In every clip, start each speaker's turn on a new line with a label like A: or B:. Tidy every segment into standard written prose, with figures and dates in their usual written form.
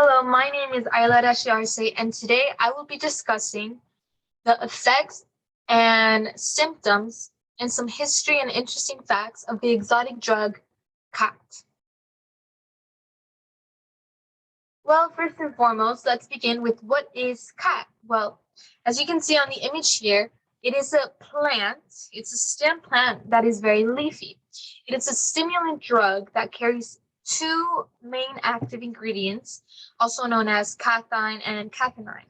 A: Hello, my name is Ailed-Ashley, and today I will be discussing the effects and symptoms and some history and interesting facts of the exotic drug Khat. Well, first and foremost, let's begin with what is Khat? Well, as you can see on the image here, it is a plant, it's a stem plant that is very leafy. It is a stimulant drug that carries two main active ingredients, also known as cathine and cathinine.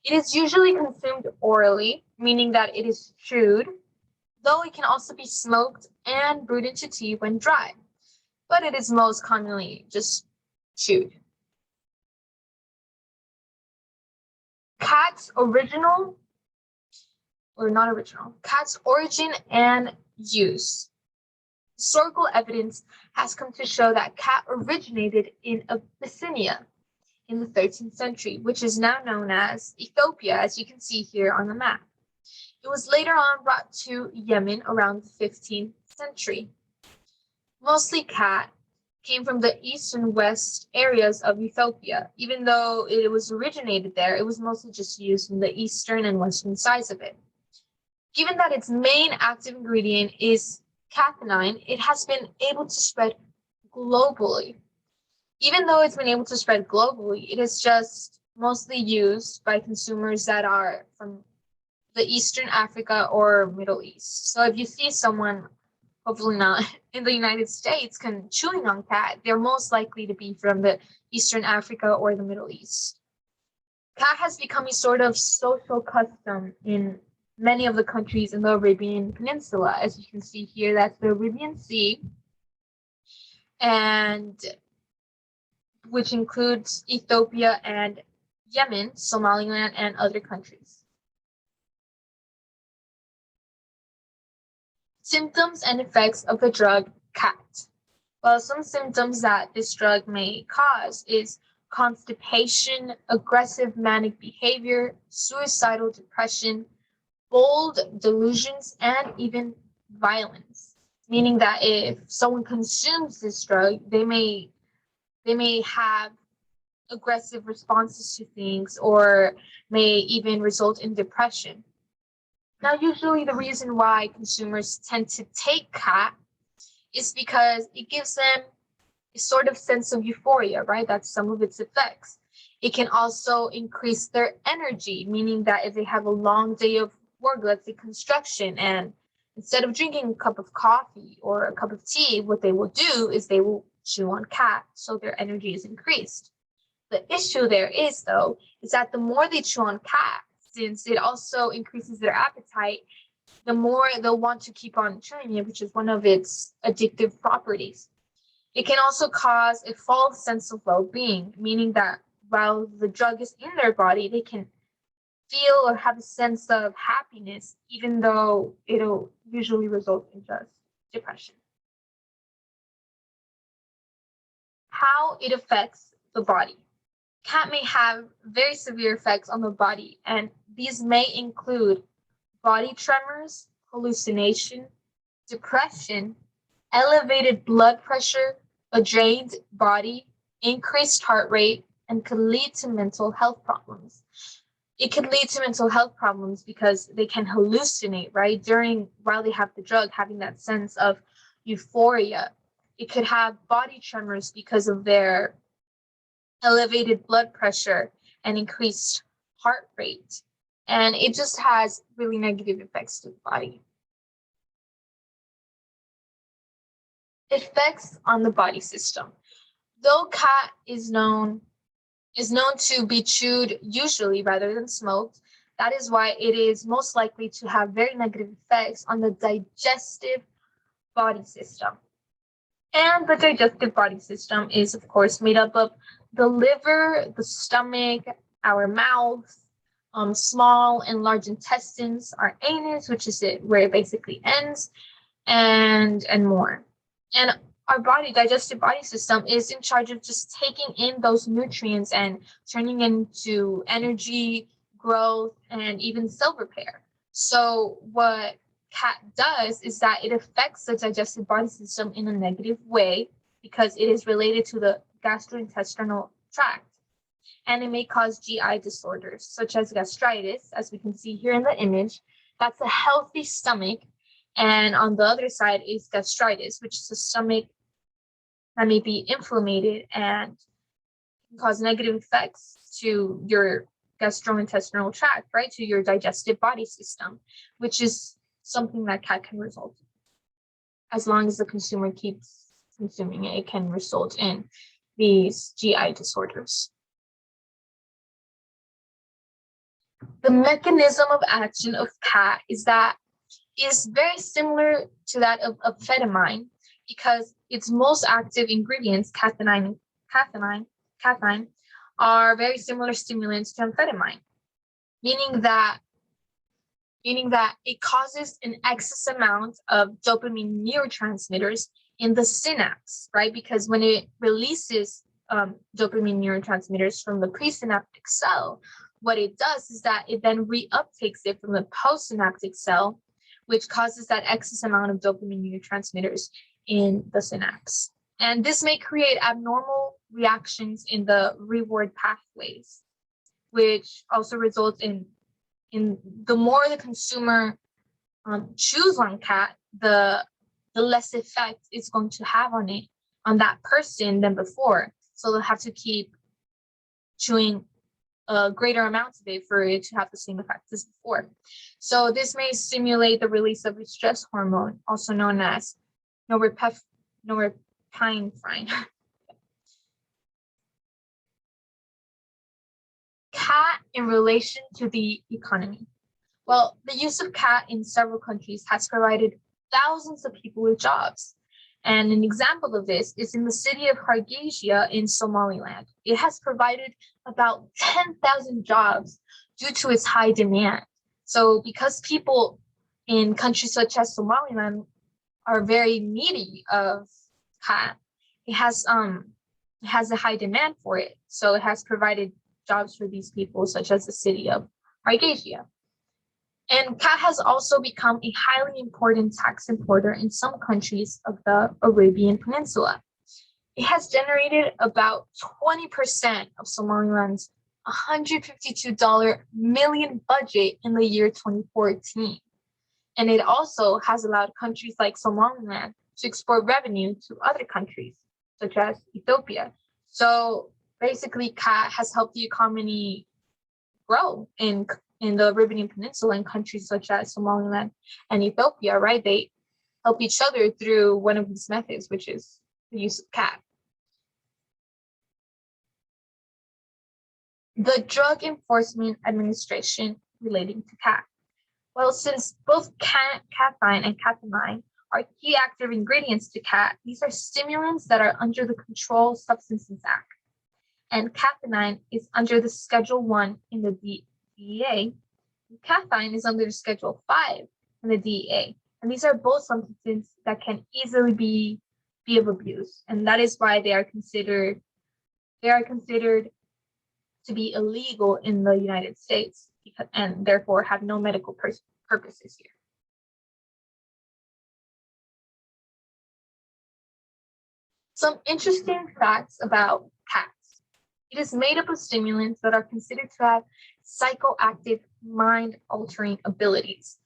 A: It is usually consumed orally, meaning that it is chewed, though it can also be smoked and brewed into tea when dry, but it is most commonly just chewed. Khat's Khat's origin and use. Historical evidence has come to show that Khat originated in Abyssinia in the 13th century, which is now known as Ethiopia, as you can see here on the map. It was later on brought to Yemen around the 15th century. Mostly Khat came from the east and west areas of Ethiopia. Even though it was originated there, it was mostly just used in the eastern and western sides of it. Given that its main active ingredient is cathinine, it has been able to spread globally. Even though it's been able to spread globally, it is just mostly used by consumers that are from the Eastern Africa or Middle East. So if you see someone, hopefully not in the United States, chewing on Khat, they're most likely to be from the Eastern Africa or the Middle East. Khat has become a sort of social custom in many of the countries in the Arabian Peninsula. As you can see here, that's the Arabian Sea, and which includes Ethiopia and Yemen, Somaliland, and other countries. Symptoms and effects of the drug Khat. Well, some symptoms that this drug may cause is constipation, aggressive manic behavior, suicidal depression, bold delusions, and even violence. Meaning that if someone consumes this drug, they may have aggressive responses to things or may even result in depression. Now, usually the reason why consumers tend to take Khat is because it gives them a sort of sense of euphoria, right? That's some of its effects. It can also increase their energy, meaning that if they have a long day of work, let's say construction, and instead of drinking a cup of coffee or a cup of tea, what they will do is they will chew on Khat, so their energy is increased. The issue there is, though, is that the more they chew on Khat, since it also increases their appetite, the more they'll want to keep on chewing it, which is one of its addictive properties. It can also cause a false sense of well-being, meaning that while the drug is in their body, they can feel or have a sense of happiness, even though it'll usually result in just depression. How it affects the body. Khat may have very severe effects on the body, and these may include body tremors, hallucination, depression, elevated blood pressure, a drained body, increased heart rate, and could lead to mental health problems. It could lead to mental health problems because they can hallucinate, right? While they have the drug, having that sense of euphoria. It could have body tremors because of their elevated blood pressure and increased heart rate. And it just has really negative effects to the body. Effects on the body system. Though Khat is known to be chewed usually rather than smoked, that is why it is most likely to have very negative effects on the digestive body system. And the digestive body system is, of course, made up of the liver, the stomach, our mouth, small and large intestines, our anus, which is where it basically ends, and more. And our digestive body system is in charge of just taking in those nutrients and turning into energy, growth, and even cell repair. So what Khat does is that it affects the digestive body system in a negative way because it is related to the gastrointestinal tract. and it may cause GI disorders such as gastritis, as we can see here in the image. That's a healthy stomach, and on the other side is gastritis, which is a stomach that may be inflamed and can cause negative effects to your gastrointestinal tract, right, to your digestive body system, which is something that cat can result in. As long as the consumer keeps consuming it, it can result in these GI disorders. The mechanism of action of cat is very similar to that of amphetamine, because its most active ingredients, caffeine, are very similar stimulants to amphetamine, meaning that it causes an excess amount of dopamine neurotransmitters in the synapse, right? Because when it releases dopamine neurotransmitters from the presynaptic cell, what it does is that it then reuptakes it from the postsynaptic cell, which causes that excess amount of dopamine neurotransmitters in the synapse. And this may create abnormal reactions in the reward pathways, which also results in the more the consumer chews on cat, the less effect it's going to have on that person than before. So they'll have to keep chewing greater amounts of it for it to have the same effect as before. So this may stimulate the release of a stress hormone, also known as norepinephrine. Cat in relation to the economy. Well, the use of cat in several countries has provided thousands of people with jobs. And an example of this is in the city of Hargeisa in Somaliland. It has provided about 10,000 jobs due to its high demand. So because people in countries such as Somaliland are very needy of cat, it has a high demand for it. So it has provided jobs for these people, such as the city of Hargeisa. And cat has also become a highly important tax importer in some countries of the Arabian Peninsula. It has generated about 20% of Somaliland's $152 million budget in the year 2014. And it also has allowed countries like Somaliland to export revenue to other countries, such as Ethiopia. So basically, cat has helped the economy grow in the Arabian Peninsula in countries such as Somaliland and Ethiopia, right? They help each other through one of these methods, which is the use of cat. The Drug Enforcement Administration relating to cat. Well, since both caffeine and caffeine are key active ingredients to cat, these are stimulants that are under the Controlled Substances Act. And caffeine is under the Schedule 1 in the DEA. Caffeine is under the Schedule 5 in the DEA. And these are both substances that can easily be of abuse. And that is why they are considered to be illegal in the United States, and therefore have no medical purposes here. Some interesting facts about cats. It is made up of stimulants that are considered to have psychoactive, mind-altering abilities.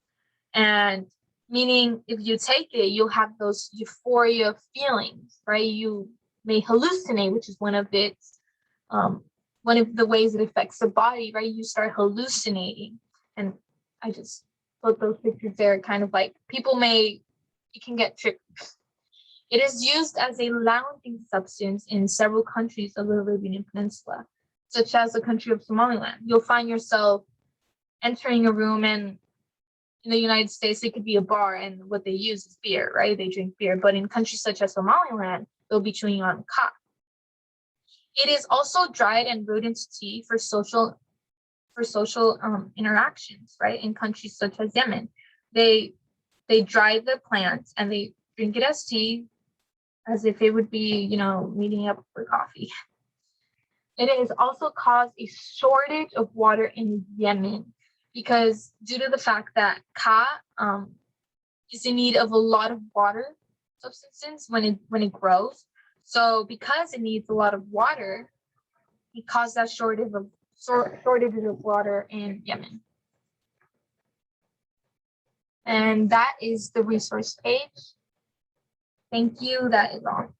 A: And meaning if you take it, you'll have those euphoria feelings, right? You may hallucinate, which is one of the ways it affects the body, right? You start hallucinating. And I just put those pictures there, kind of like you can get tricked. It is used as a lounging substance in several countries of the Arabian Peninsula, such as the country of Somaliland. You'll find yourself entering a room, and in the United States, it could be a bar, and what they use is beer, right? They drink beer. But in countries such as Somaliland, they'll be chewing on khat. It is also dried and brewed into tea for social interactions, right? In countries such as Yemen, they dry the plant and they drink it as tea, as if it would be, meeting up for coffee. It has also caused a shortage of water in Yemen because due to the fact that khat is in need of a lot of water substances when it grows. So because it needs a lot of water, because that shortage of water in Yemen. And that is the resource page. Thank you. That is all.